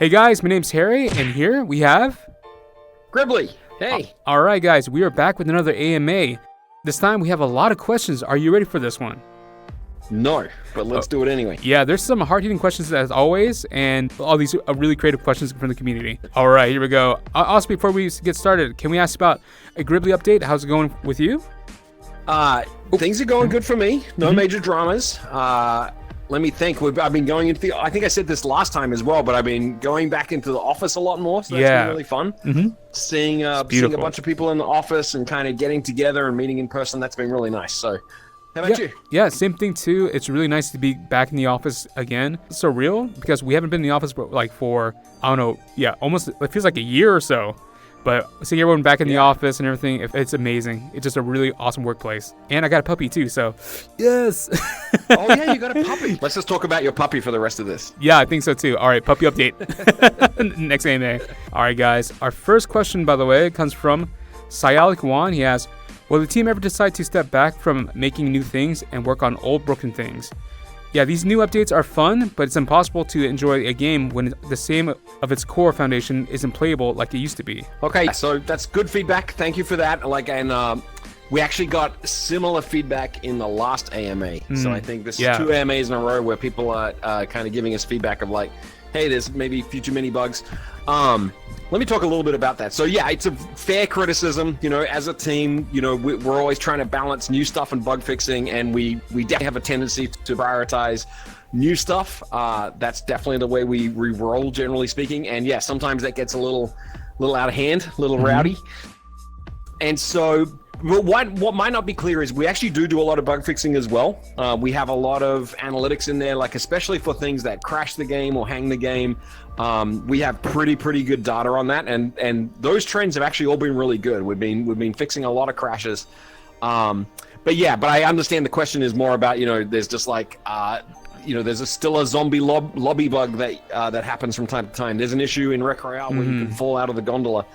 Hey guys, my name's Harry, and here we have... Gribbly. Hey. Alright guys, we are back with another AMA. This time we have a lot of questions. Are you ready for this one? No, but let's do it anyway. Yeah, there's some hard-hitting questions as always, and all these really creative questions from the community. Alright, here we go. Also, before we get started, can we ask about a Gribbly update? How's it going with you? Things are going good for me. No major dramas. Let me think. I've been going into I think I said this last time as well, but I've been going back into the office a lot more, so that's been really fun. Seeing a bunch of people in the office and kind of getting together and meeting in person, that's been really nice. So, how about you? Yeah, same thing too. It's really nice to be back in the office again. It's surreal because we haven't been in the office for, I don't know, almost, it feels like a year or so. But seeing everyone back in the office and everything, it's amazing. It's just a really awesome workplace. And I got a puppy too, so yes. Oh yeah, you got a puppy. Let's just talk about your puppy for the rest of this. Yeah, I think so too. All right, puppy update. Next AMA. All right, guys. Our first question, by the way, comes from Sayalik Wan. He asks, will the team ever decide to step back from making new things and work on old broken things? Yeah, these new updates are fun, but it's impossible to enjoy a game when the same of its core foundation isn't playable like it used to be. Okay, so that's good feedback. Thank you for that. We actually got similar feedback in the last AMA. So I think this is 2 AMAs in a row where people are kind of giving us feedback of like, hey, there's maybe future mini bugs. Let me talk a little bit about that. So yeah, it's a fair criticism. You know, as a team, you know, we're always trying to balance new stuff and bug fixing, and we definitely have a tendency to prioritize new stuff. That's definitely the way we roll, generally speaking. And yeah, sometimes that gets a little out of hand, a little rowdy. And so what might not be clear is we actually do a lot of bug fixing as well. We have a lot of analytics in there, like especially for things that crash the game or hang the game. We have pretty good data on that, and those trends have actually all been really good. We've been fixing a lot of crashes. But I understand the question is more about, you know, there's just like there's still a zombie lobby bug that happens from time to time. There's an issue in Rec Royale where you can fall out of the gondola.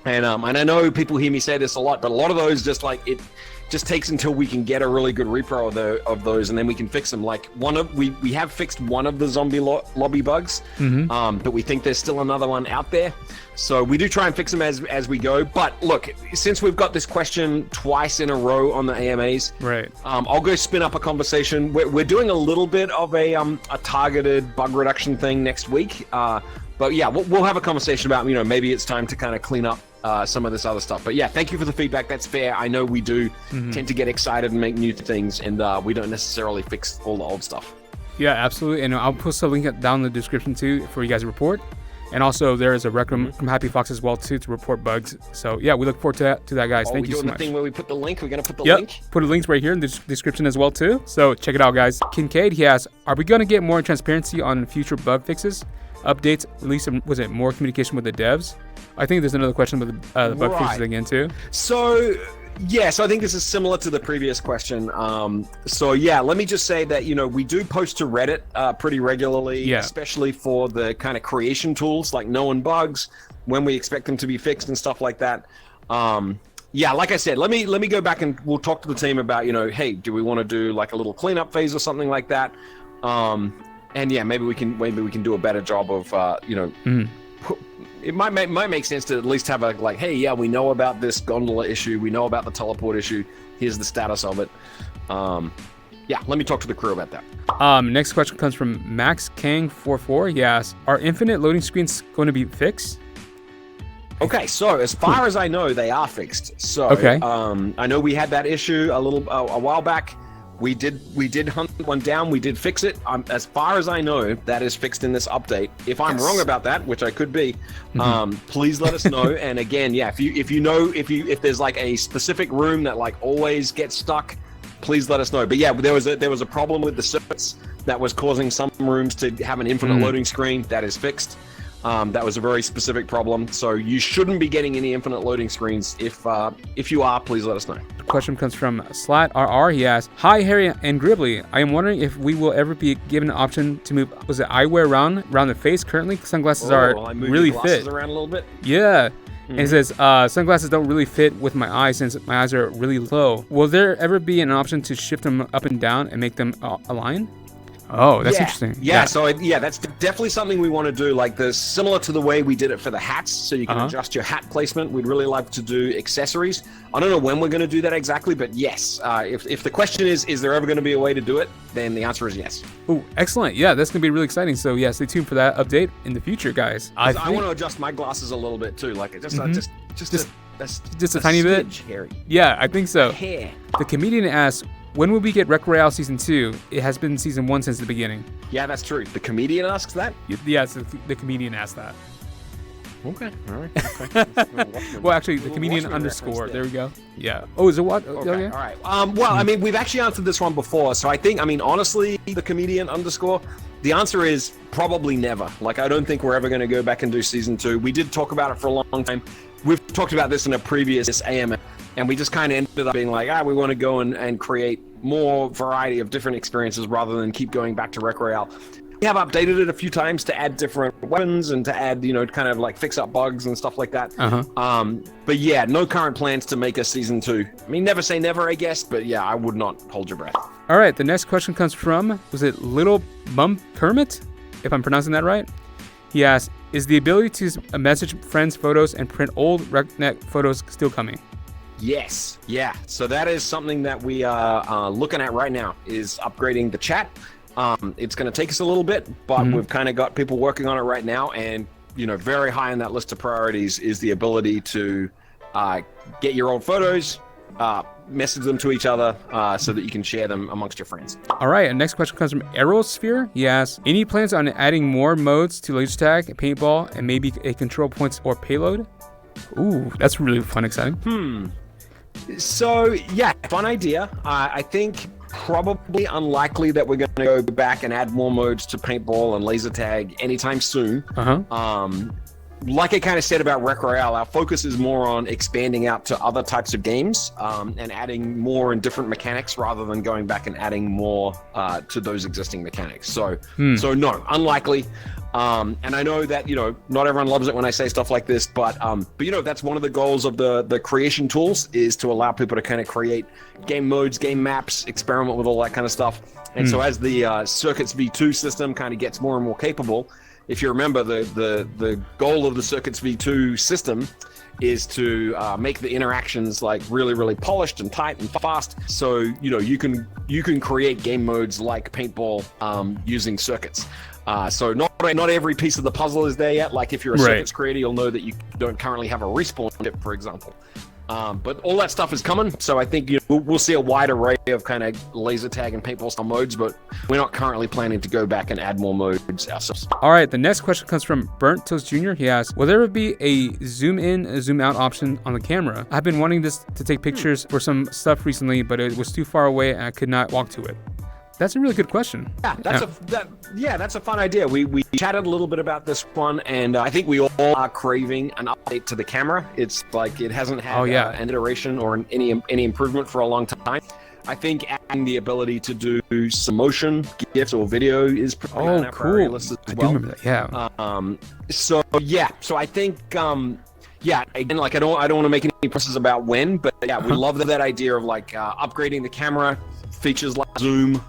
And I know people hear me say this a lot, but a lot of those it just takes until we can get a really good repro of those, and then we can fix them. Like we have fixed one of the zombie lobby bugs, but we think there's still another one out there. So we do try and fix them as we go. But look, since we've got this question twice in a row on the AMAs, right? I'll go spin up a conversation. We're doing a little bit of a targeted bug reduction thing next week. But yeah, we'll have a conversation about, you know, maybe it's time to kind of clean up some of this other stuff. But yeah, thank you for the feedback. That's fair. I know we do tend to get excited and make new things, and we don't necessarily fix all the old stuff. Yeah, absolutely. And I'll post a link down in the description too for you guys to report. And also there is a rec room from Happy Fox as well too to report bugs. So yeah, we look forward to that, guys. Thank you so much. Are we doing the thing where we put the link? We're going to put the link? Put the links right here in the description as well too. So check it out, guys. Kincaid, he asks, are we going to get more transparency on future bug fixes? Updates, at least was it more communication with the devs? I think there's another question with the bug fixes again too. So I think this is similar to the previous question. Let me just say that, you know, we do post to Reddit pretty regularly, especially for the kind of creation tools like knowing bugs, when we expect them to be fixed and stuff like that. Like I said, let me go back and we'll talk to the team about, you know, hey, do we want to do like a little cleanup phase or something like that? And yeah, maybe we can do a better job of it might make sense to at least have a like, hey, yeah, we know about this gondola issue, we know about the teleport issue, here's the status of it. Let me talk to the crew about that. Next question comes from Max Kang44. He asks, are infinite loading screens going to be fixed? Okay, so as far as I know, they are fixed. So I know we had that issue a while back. We did hunt one down. We did fix it. As far as I know, that is fixed in this update. If I'm wrong about that, which I could be, please let us know. And again, if there's like a specific room that like always gets stuck, please let us know. But yeah, there was a problem with the circuits that was causing some rooms to have an infinite loading screen. That is fixed. That was a very specific problem. So you shouldn't be getting any infinite loading screens. If you are, please let us know. Question comes from Slat RR. He asks, hi Harry and Gribbly. I am wondering if we will ever be given an option to move eyewear around the face. Currently, sunglasses are really fit. Around a little bit. Yeah. And it says, sunglasses don't really fit with my eyes since my eyes are really low. Will there ever be an option to shift them up and down and make them align? Oh, that's interesting. Yeah. So that's definitely something we want to do. Like similar to the way we did it for the hats, so you can adjust your hat placement. We'd really like to do accessories. I don't know when we're going to do that exactly, but yes. If the question is there ever going to be a way to do it, then the answer is yes. Oh, excellent. Yeah, that's going to be really exciting. So yeah, stay tuned for that update in the future, guys. I want to adjust my glasses a little bit too. Like just a tiny bit. Harry. Yeah, I think so. Hair. The comedian asks, when will we get Rec Royale Season 2? It has been Season 1 since the beginning. Yeah, that's true. The comedian asks that? Yes, the comedian asked that. Okay. All right. Okay. Well, actually, the comedian underscore. There we go. Yeah. Oh, is it what? Okay. All right. Well, I mean, we've actually answered this one before. So I think, honestly, the comedian underscore, the answer is probably never. Like, I don't think we're ever going to go back and do Season 2. We did talk about it for a long time. We've talked about this in a previous AMA. And we just kind of ended up being like, we want to go and create more variety of different experiences rather than keep going back to Rec Royale. We have updated it a few times to add different weapons and to add, kind of like fix up bugs and stuff like that. But yeah, no current plans to make a Season 2. I mean, never say never, I guess, but yeah, I would not hold your breath. All right, the next question comes from, was it Little Mum Kermit? If I'm pronouncing that right? He asked, is the ability to message friends' photos and print old RecNet photos still coming? Yes. Yeah. So that is something that we are looking at right now, is upgrading the chat. It's going to take us a little bit, but we've kind of got people working on it right now. And, very high on that list of priorities is the ability to get your old photos, message them to each other so that you can share them amongst your friends. All right. And next question comes from Aerosphere. He asks, any plans on adding more modes to laser tag, paintball, and maybe a control points or payload? Ooh, that's really fun, exciting. So, yeah, fun idea. I think probably unlikely that we're going to go back and add more modes to paintball and laser tag anytime soon. Like I kind of said about Rec Royale, our focus is more on expanding out to other types of games and adding more and different mechanics rather than going back and adding more to those existing mechanics. So no, unlikely. And I know that, not everyone loves it when I say stuff like this, but that's one of the goals of the creation tools, is to allow people to kind of create game modes, game maps, experiment with all that kind of stuff. And so as the Circuits V2 system kind of gets more and more capable, if you remember, the goal of the Circuits V2 system is to make the interactions like really, really polished and tight and fast. So, you can create game modes like paintball using circuits. So not every piece of the puzzle is there yet. Like if you're a circuits creator, you'll know that you don't currently have a respawn chip, for example. But all that stuff is coming. So I think we'll see a wide array of kind of laser tag and paintball style modes, but we're not currently planning to go back and add more modes ourselves. All right. The next question comes from Burnt Toast Jr. He asks, will there ever be a zoom in, zoom out option on the camera? I've been wanting this to take pictures for some stuff recently, but it was too far away and I could not walk to it. That's a really good question. Yeah, that's a fun idea. We chatted a little bit about this one, and I think we all are craving an update to the camera. It's like it hasn't had an iteration or any improvement for a long time. I think adding the ability to do some motion, GIFs, or video is probably on our priority list as well. I do remember that. So I think again, like I don't want to make any promises about when, but we love that idea of like upgrading the camera. Features like zoom,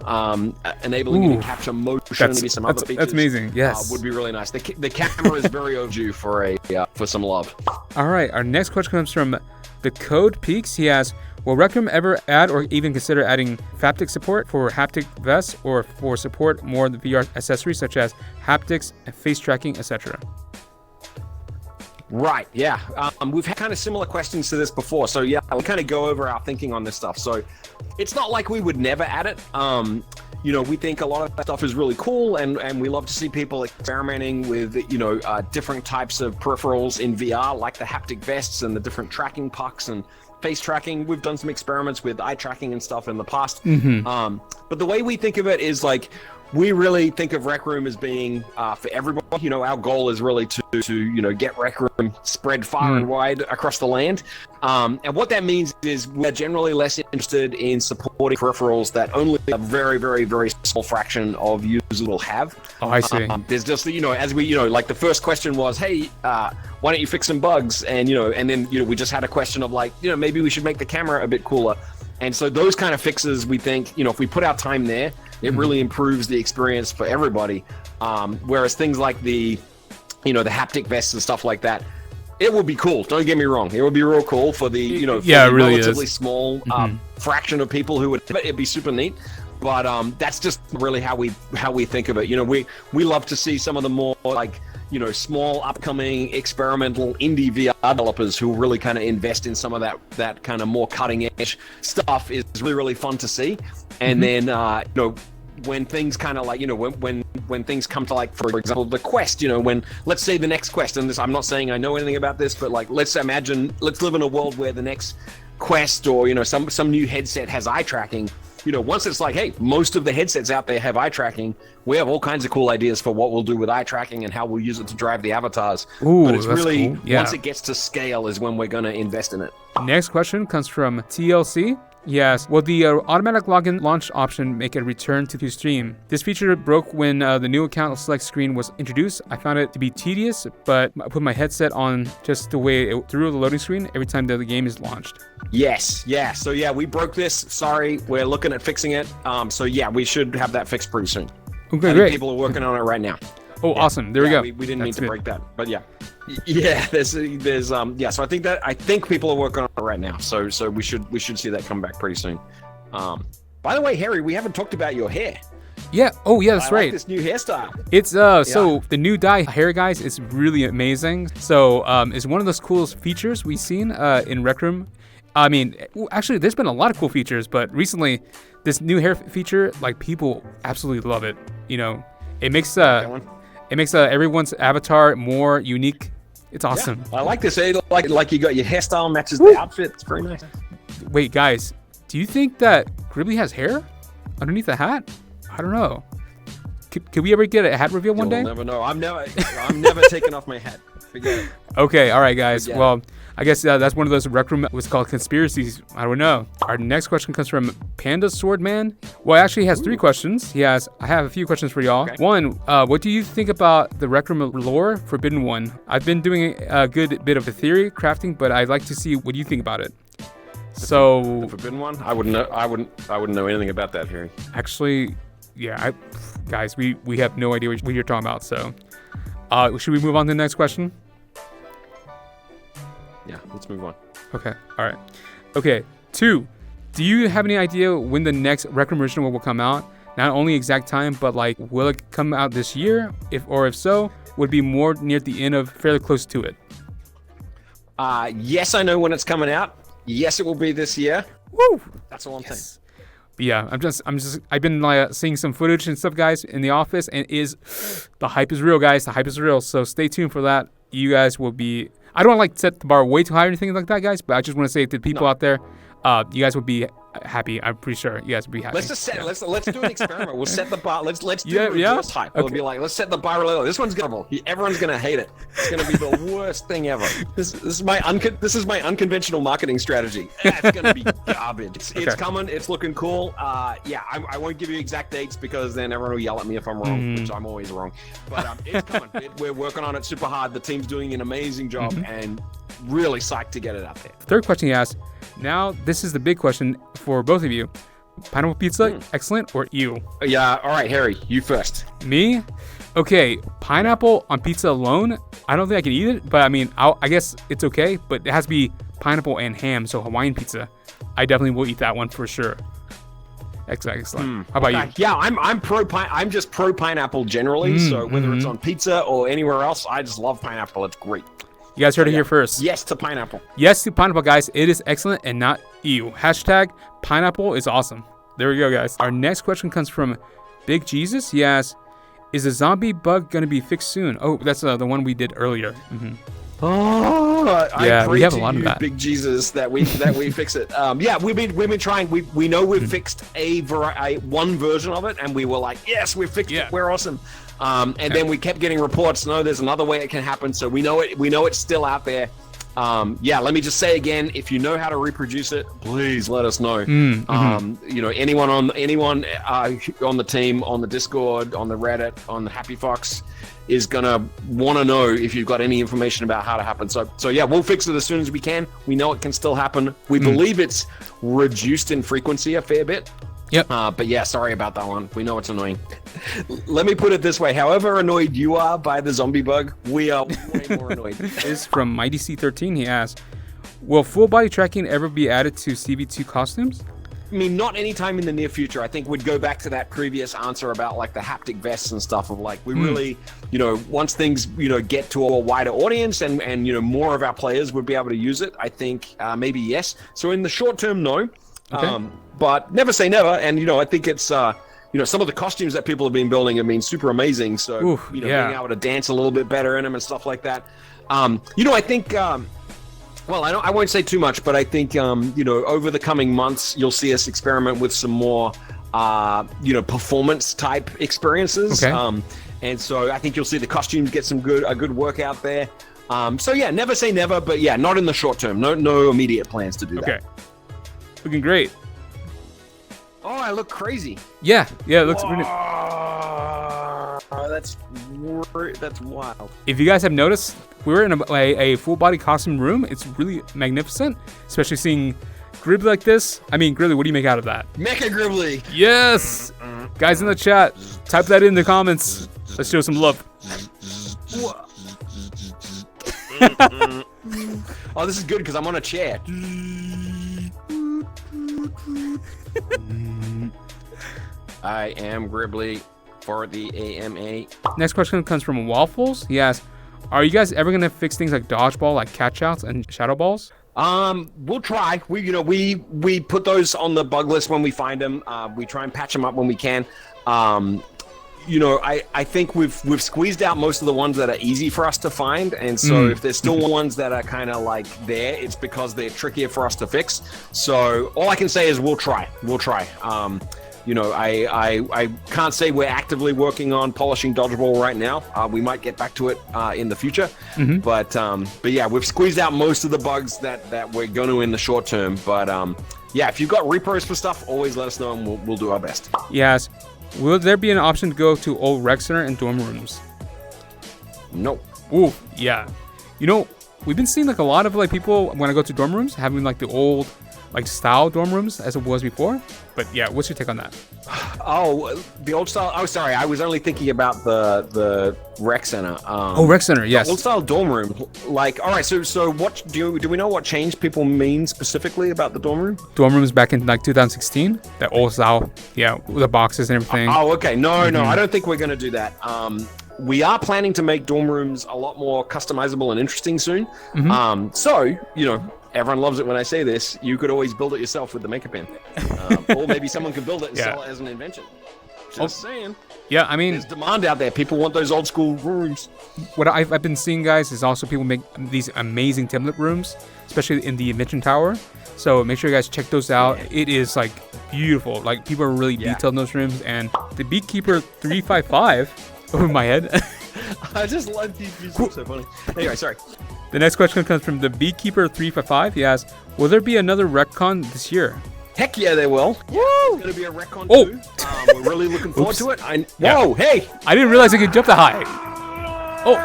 enabling you to capture motion, maybe some other features. That's amazing. Yes, would be really nice. The camera is very overdue for some love. All right, our next question comes from the Code Peaks. He asks, will Rec Room ever add or even consider adding haptic support for haptic vests or for support more of the VR accessories such as haptics and face tracking, etc.? Right, yeah. We've had kind of similar questions to this before. So yeah, we kind of go over our thinking on this stuff. So it's not like we would never add it. We think a lot of that stuff is really cool, and we love to see people experimenting with, different types of peripherals in VR, like the haptic vests and the different tracking pucks and face tracking. We've done some experiments with eye tracking and stuff in the past. But the way we think of it is like, we really think of Rec Room as being for everybody. Our goal is really to get Rec Room spread far and wide across the land. And what that means is we're generally less interested in supporting peripherals that only a very, very, very small fraction of users will have. Oh, I see. There's just, as we, like the first question was, hey, why don't you fix some bugs? And, and then, we just had a question of like, maybe we should make the camera a bit cooler. And so those kind of fixes, we think, if we put our time there, It really improves the experience for everybody. Whereas things like the haptic vests and stuff like that, it would be cool. Don't get me wrong. It would be real cool for the, for the really relatively small fraction of people who would. It'd be super neat. But that's just really how we think of it. We love to see some of the more like, small upcoming experimental indie VR developers who really kind of invest in some of that kind of more cutting edge stuff is really, really fun to see. And then, when things kind of like, when things come to, like, for example, the Quest, when, let's say the next Quest, and this, I'm not saying I know anything about this, but like, let's live in a world where the next Quest or, some new headset has eye tracking. Once it's like, hey, most of the headsets out there have eye tracking, we have all kinds of cool ideas for what we'll do with eye tracking and how we'll use it to drive the avatars. Ooh, but it's that's really, cool. Yeah. Once it gets to scale is when we're going to invest in it. Next question comes from TLC. Yes, will the automatic login launch option make a return to your stream? This feature broke when the new account select screen was introduced. I found it to be tedious, but I put my headset on just the way it threw the loading screen every time the game is launched. Yes, yeah. So yeah, we broke this. Sorry, we're looking at fixing it. So yeah, we should have that fixed pretty soon. Okay, I think great. people are working on it right now. Oh, yeah. Awesome. There we go. We didn't mean to break that, but yeah. Yeah, there's so I think people are working on it right now. So we should see that come back pretty soon. By the way, Harry, we haven't talked about your hair. Yeah. Oh, yeah, that's right. Like this new hairstyle. It's so the new dye hair, guys, is really amazing. So it's one of those coolest features we've seen in Rec Room. I mean, actually, there's been a lot of cool features, but recently, this new hair feature, like, people absolutely love it. It makes everyone's avatar more unique. It's awesome. Yeah, I like this. Like you got your hairstyle matches the outfit. It's very nice. Wait, guys, do you think that Gribbly has hair underneath the hat? I don't know. Could we ever get a hat reveal one day? You'll never know. I'm never taking off my hat. Forget it. Okay, all right, guys. Well, I guess that's one of those Rec Room what's called conspiracies. I don't know. Our next question comes from Panda Swordman. Well, actually, he has 3 questions. I have a few questions for y'all. Okay. One, what do you think about the Rec Room lore Forbidden One? I've been doing a good bit of the theory crafting, but I'd like to see what you think about it. The Forbidden One? I wouldn't know anything about that, Harry. Actually, yeah, guys, we have no idea what you're talking about. So, should we move on to the next question? Yeah, let's move on. Okay, all right. Okay, 2, do you have any idea when the next Rec Room original will come out? Not only exact time, but like, will it come out this year? If so, would it be more near the end of fairly close to it? Yes, I know when it's coming out. Yes, it will be this year. Woo! That's all I'm saying. But yeah, I've been seeing some footage and stuff, guys, in the office, and the hype is real, guys. The hype is real. So stay tuned for that. You guys will be. I don't want to set the bar way too high or anything like that, guys, but I just want to say to the people out there, you guys would be happy. I'm pretty sure you guys would be happy. Let's do an experiment. We'll set the bar. Let's do reverse hype. Okay. We'll be like, let's set the bar a little. This one's gonna. Everyone's gonna hate it. It's gonna be the worst thing ever. This is my unconventional marketing strategy. It's gonna be garbage. It's coming. It's looking cool. I won't give you exact dates because then everyone will yell at me if I'm wrong, which I'm always wrong. But it's coming. We're working on it super hard. The team's doing an amazing job and really psyched to get it out there. Third question he asked. Now, this is the big question for both of you. Pineapple pizza, excellent, or ew? Yeah, all right, Harry, you first. Me? Okay, pineapple on pizza alone, I don't think I can eat it, but I mean, I guess it's okay, but it has to be pineapple and ham, so Hawaiian pizza. I definitely will eat that one for sure. Excellent. How about you? Yeah, I'm just pro pineapple generally, so whether it's on pizza or anywhere else, I just love pineapple. It's great. You guys heard it here first. Yes to pineapple. Yes to pineapple, guys. It is excellent and not ew. Hashtag pineapple is awesome. There we go, guys. Our next question comes from Big Jesus. He asks, is the zombie bug going to be fixed soon? Oh, that's the one we did earlier. Oh, yeah, we have a lot of that. Big Jesus, that we fix it. We've been trying. We know we've fixed one version of it, and we were like, yes, we fixed it. We're awesome. Then we kept getting reports. No, there's another way it can happen. So we know it. We know it's still out there. Let me just say again, if you know how to reproduce it, please let us know. Anyone on the team, on the Discord, on the Reddit, on the Happy Fox is gonna want to know if you've got any information about how to happen. So we'll fix it as soon as we can. We know it can still happen. We believe it's reduced in frequency a fair bit. Yep. But yeah, sorry about that one. We know it's annoying. Let me put it this way. However annoyed you are by the zombie bug, we are way more annoyed. This is from MightyC13. He asks, will full body tracking ever be added to CV2 costumes? I mean, not anytime in the near future. I think we'd go back to that previous answer about like the haptic vests and stuff of like, we really, once things, get to a wider audience and more of our players would be able to use it, I think maybe yes. So in the short term, no. Okay. But never say never. And, I think it's, some of the costumes that people have been building have been super amazing. So, being able to dance a little bit better in them and stuff like that. I think... Well, I won't say too much, but I think, over the coming months, you'll see us experiment with some more, performance-type experiences. Okay. And so I think you'll see the costumes get a good workout there. So, yeah, never say never, but, yeah, not in the short term. No immediate plans to do that. Okay. Looking great. Oh, I look crazy. Yeah, it looks really... That's wild. If you guys have noticed, we're in a full body costume room. It's really magnificent, especially seeing Gribbly like this. I mean, Gribbly, what do you make out of that? Mecha Gribbly. Yes. Guys in the chat, type that in the comments. Let's show some love. Oh, this is good because I'm on a chair. I am Gribbly for the AMA. Next question comes from Waffles. He asks, are you guys ever going to fix things like dodgeball, like catch outs and shadow balls? We'll try. We put those on the bug list when we find them. We try and patch them up when we can. I think we've squeezed out most of the ones that are easy for us to find, and so if there's still ones that are kind of like there, it's because they're trickier for us to fix. So all I can say is we'll try. I can't say we're actively working on polishing dodgeball right now. We might get back to it in the future, but yeah, we've squeezed out most of the bugs that we're going to in the short term. But yeah, if you've got repros for stuff, always let us know and we'll do our best. Yes. Will there be an option to go to old rec center and dorm rooms? No. Ooh, yeah. We've been seeing like a lot of like people when I go to dorm rooms having like the old like style dorm rooms as it was before. But yeah, what's your take on that? Oh, the old style. Oh, sorry, I was only thinking about the rec center. Rec center, yes. Old style dorm room. Like, all right. So what do we know what change people mean specifically about the dorm room? Dorm rooms back in like 2016, that old style, with the boxes and everything. Oh, okay. No, I don't think we're gonna do that. We are planning to make dorm rooms a lot more customizable and interesting soon. So, everyone loves it when I say this. You could always build it yourself with the Maker Pen. Or maybe someone could build it and sell it as an invention. Just saying. Yeah, I mean... There's demand out there. People want those old school rooms. What I've been seeing, guys, is also people make these amazing template rooms, especially in the Invention Tower. So make sure you guys check those out. Yeah. It is, like, beautiful. Like, people are really detailed in those rooms. And the Beekeeper 355... over my head. I just love these views. So funny. Anyway, sorry. The next question comes from the Beekeeper 355. He asks, will there be another Retcon this year? Heck yeah, there will. Woo! There's going to be a Retcon too. We're really looking forward to it. Whoa, hey! I didn't realize I could jump that high. Oh,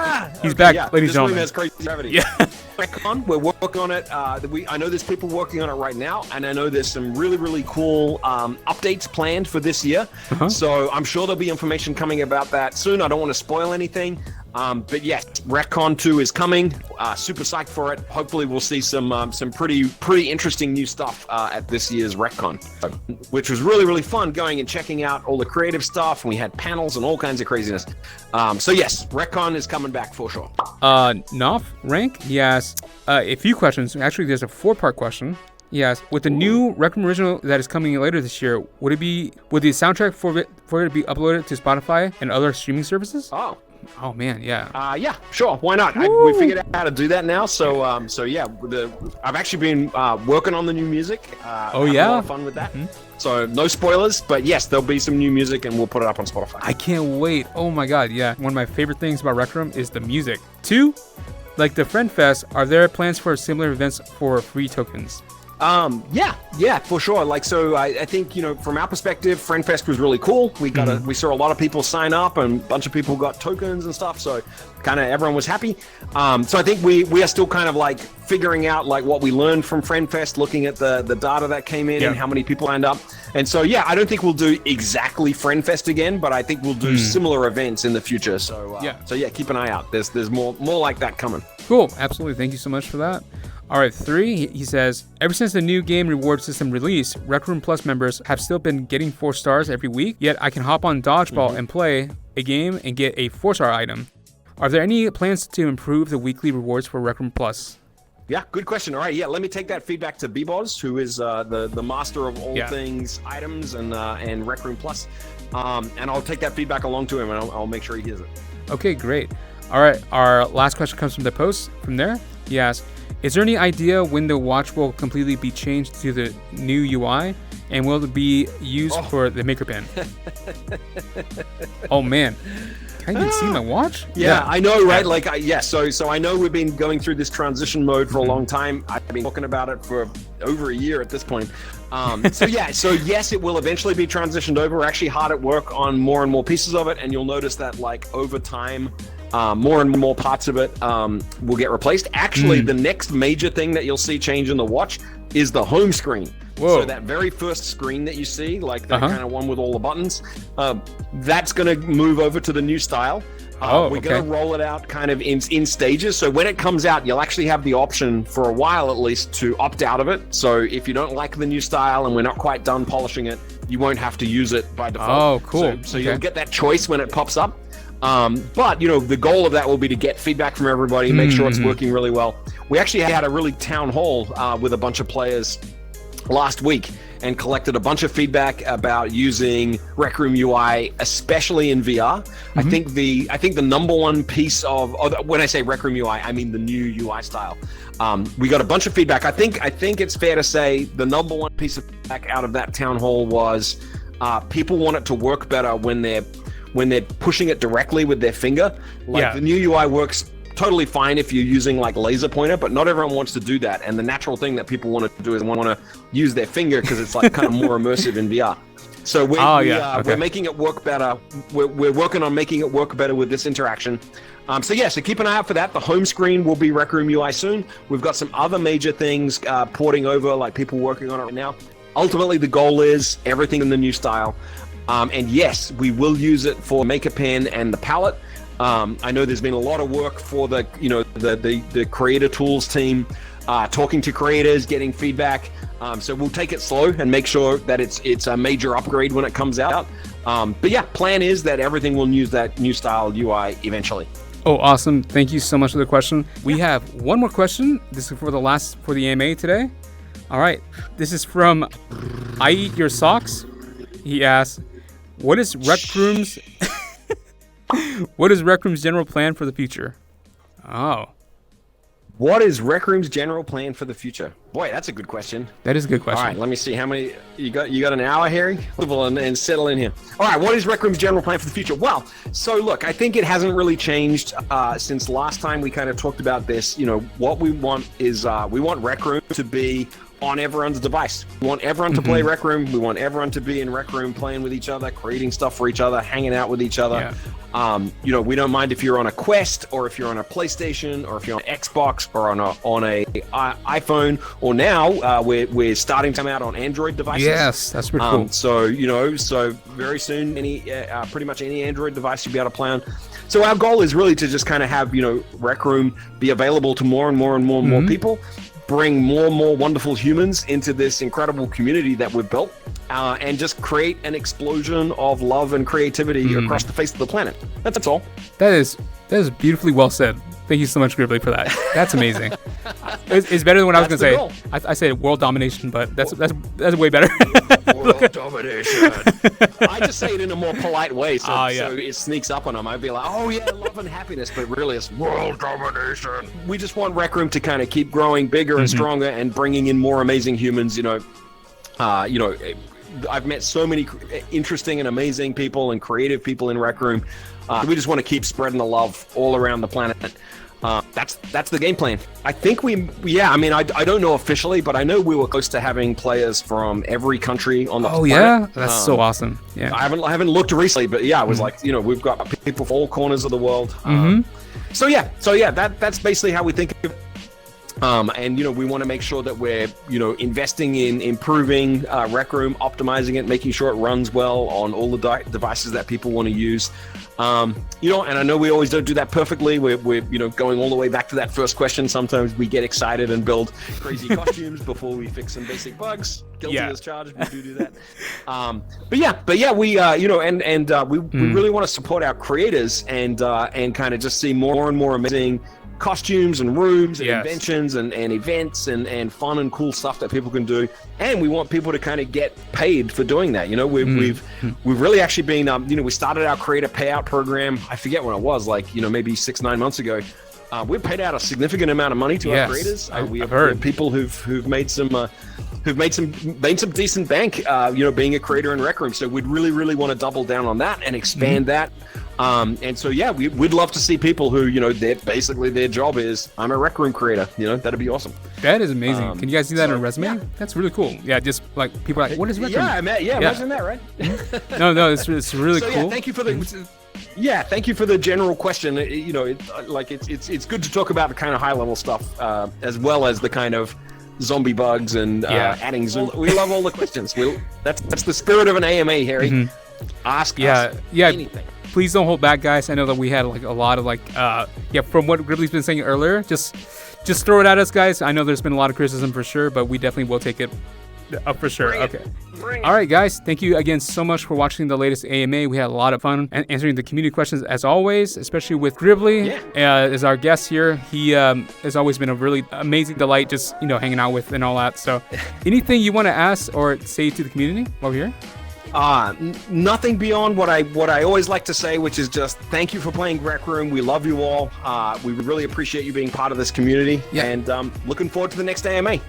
he's back, ladies and gentlemen. This room has crazy gravity. Yeah. Retcon, we're working on it. I know there's people working on it right now, and I know there's some really, really cool updates planned for this year. So I'm sure there'll be information coming about that soon. I don't want to spoil anything. But yes, Retcon 2 is coming. Super psyched for it. Hopefully we'll see some pretty interesting new stuff at this year's Retcon, which was really, really fun going and checking out all the creative stuff. And we had panels and all kinds of craziness. So yes, Retcon is coming back for sure. Noff Rank, he asks a few questions. Actually, there's a 4-part question. Yes, with the new Retcon original that is coming later this year, would the soundtrack for it be uploaded to Spotify and other streaming services? Oh man, yeah. Yeah, sure. Why not? We figured out how to do that now. So yeah, I've actually been working on the new music. A lot of fun with that. So no spoilers, but yes, there'll be some new music and we'll put it up on Spotify. I can't wait. Oh my god, yeah. One of my favorite things about Rec Room is the music. 2, like the Friend Fest, are there plans for similar events for free tokens? Yeah, for sure. Like, so I think, from our perspective, FriendFest was really cool. We saw a lot of people sign up, and a bunch of people got tokens and stuff. So kind of everyone was happy. So I think we are still kind of like figuring out like what we learned from FriendFest, looking at the data that came in and how many people signed up. And so, yeah, I don't think we'll do exactly FriendFest again, but I think we'll do similar events in the future. So, keep an eye out. There's more like that coming. Cool. Absolutely. Thank you so much for that. All right, 3, he says, ever since the new game reward system release, Rec Room Plus members have still been getting 4 stars every week, yet I can hop on Dodgeball and play a game and get a 4-star item. Are there any plans to improve the weekly rewards for Rec Room Plus? Yeah, good question. All right, let me take that feedback to B-Boz, who is the master of all things items and Rec Room Plus, and I'll take that feedback along to him, and I'll make sure he hears it. Okay, great. All right, our last question comes from the post. From there, he asks, is there any idea when the watch will completely be changed to the new UI, and will it be used for the Maker Pen? Oh man, can I even see my watch? Yeah, I know, right? Like, so I know we've been going through this transition mode for a long time. I've been talking about it for over a year at this point. So yes, it will eventually be transitioned over. We're actually hard at work on more and more pieces of it, and you'll notice that like over time, more and more parts of it will get replaced. Actually, the next major thing that you'll see change in the watch is the home screen. Whoa. So that very first screen that you see, like that kind of one with all the buttons, that's going to move over to the new style. We're going to roll it out kind of in stages. So when it comes out, you'll actually have the option for a while at least to opt out of it. So if you don't like the new style and we're not quite done polishing it, you won't have to use it by default. Oh, cool. So you'll get that choice when it pops up. But the goal of that will be to get feedback from everybody, make sure it's working really well. We actually had a really town hall with a bunch of players last week and collected a bunch of feedback about using Rec Room UI, especially in VR. I think the number one piece of when I say Rec Room UI, I mean the new UI style. We got a bunch of feedback. I think it's fair to say the number one piece of feedback out of that town hall was people want it to work better when they're pushing it directly with their finger. The new UI works totally fine if you're using like laser pointer, but not everyone wants to do that. And the natural thing that people want to do is want to use their finger because it's like kind of more immersive in VR. So we're making it work better. We're working on making it work better with this interaction. So keep an eye out for that. The home screen will be Rec Room UI soon. We've got some other major things porting over, like people working on it right now. Ultimately, the goal is everything in the new style. And yes, we will use it for Maker Pen and the palette. I know there's been a lot of work for the creator tools team, talking to creators, getting feedback. So we'll take it slow and make sure that it's a major upgrade when it comes out. Plan is that everything will use that new style UI eventually. Oh, awesome. Thank you so much for the question. We have one more question. This is for the AMA today. All right. This is from I Eat Your Socks. He asks, what is Rec Room's general plan for the future? Oh. What is Rec Room's general plan for the future? Boy, that's a good question. That is a good question. All right, let me see how many you got. You got an hour, Harry? And settle in here. All right, what is Rec Room's general plan for the future? Well, so look, I think it hasn't really changed since last time we kind of talked about this. What we want is we want Rec Room to be on everyone's device. We want everyone to play Rec Room. We want everyone to be in Rec Room playing with each other, creating stuff for each other, hanging out with each other. Yeah. We don't mind if you're on a Quest or if you're on a PlayStation or if you're on an Xbox or on a iPhone, or now we're starting to come out on Android devices. Yes, that's pretty cool. So very soon pretty much any Android device you'll be able to play on. So our goal is really to just kind of have Rec Room be available to more and more and more and more people. Bring more and more wonderful humans into this incredible community that we've built, and just create an explosion of love and creativity across the face of the planet. That's all. That is beautifully well said. Thank you so much, Gribbly, for that. That's amazing. It's better than what I was going to say. I said world domination, but that's way better. World domination. I just say it in a more polite way, so it sneaks up on them. I'd be like, oh yeah, love and happiness, but really it's world domination. We just want Rec Room to kind of keep growing bigger and stronger and bringing in more amazing humans. I've met so many interesting and amazing people and creative people in Rec Room. We just want to keep spreading the love all around the planet. That's the game plan. I think I mean, I don't know officially, but I know we were close to having players from every country on the planet. Yeah? That's so awesome. Yeah. I haven't looked recently, but yeah, I was like, you know, we've got people from all corners of the world. So yeah, that's basically how we think of it. And, you know, we want to make sure that we're, you know, investing in improving Rec Room, optimizing it, making sure it runs well on all the devices that people want to use. You know, and I know we always don't do that perfectly. We're, you know, going all the way back to that first question. Sometimes we get excited and build crazy costumes before we fix some basic bugs. Guilty as charged, we do that. But yeah, we, you know, and we really want to support our creators and kind of just see more and more amazing costumes and rooms and inventions and events and fun and cool stuff that people can do, and we want people to kind of get paid for doing that. You know, we've really actually been you know, we started our creator payout program. I forget when it was, like, you know, maybe 6-9 months ago. We've paid out a significant amount of money to our creators. We have people who've made some decent bank, you know, being a creator in Rec Room. So we'd really want to double down on that and expand that. And so, yeah, we'd love to see people who, you know, basically their job is, I'm a Rec Room creator. You know, that'd be awesome. That is amazing. Can you guys see that on a resume? Yeah. That's really cool. Yeah, just like people are like, what is Rec Room? Imagine that, right? no, it's really cool. Yeah, thank you for the. Yeah, thank you for the general question. You know, it's good to talk about the kind of high level stuff as well as the kind of zombie bugs and adding zoom. We love all the questions. That's the spirit of an AMA, Harry. Ask us anything. Please don't hold back, guys. I know that we had like a lot of from what Gribbly's been saying earlier, just throw it at us, guys. I know there's been a lot of criticism for sure, but we definitely will take it up for sure. All right, guys. Thank you again so much for watching the latest AMA. We had a lot of fun answering the community questions as always, especially with Gribbly as our guest here. He has always been a really amazing delight, just, you know, hanging out with and all that. So anything you want to ask or say to the community while we're here? Nothing beyond what I always like to say, which is just thank you for playing Rec Room. We love you all. We really appreciate you being part of this community, and looking forward to the next AMA.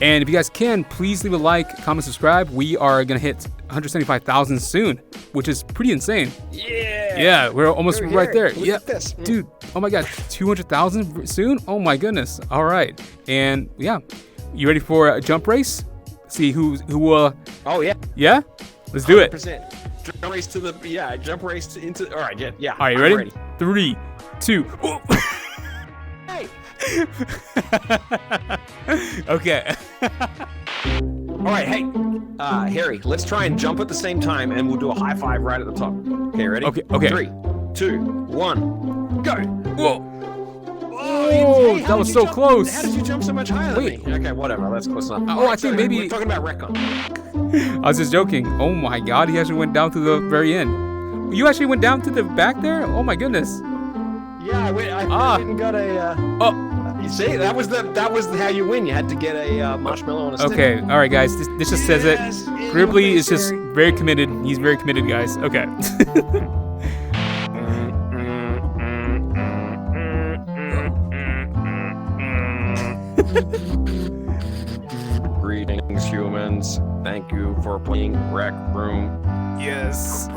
And if you guys can, please leave a like, comment, subscribe. We are gonna hit 175,000 soon, which is pretty insane. Yeah, we're almost right there. Look at this. Dude. Oh my God, 200,000 soon. Oh my goodness. All right, and yeah, you ready for a jump race? See who Oh yeah. Yeah? Let's do it. 100%. Jump race to the jump race into. All right, yeah. All right, you ready? 3, 2. Hey. Okay. All right, hey, Harry, let's try and jump at the same time, and we'll do a high five right at the top. Okay, ready? Okay. 3, 2, 1, go. Whoa. Oh, that was so close. How did you jump so much higher than me? Okay, whatever. That's close enough. I think maybe we're talking about Retcon. I was just joking. Oh my God, he actually went down to the very end. You actually went down to the back there? Oh my goodness. Yeah, I went and got a. You see, that was how you win. You had to get a marshmallow on a stick. Okay, all right, guys. This just says it. Gribbly is just very committed. He's very committed, guys. Okay. Greetings, humans. Thank you for playing Rec Room. Yes.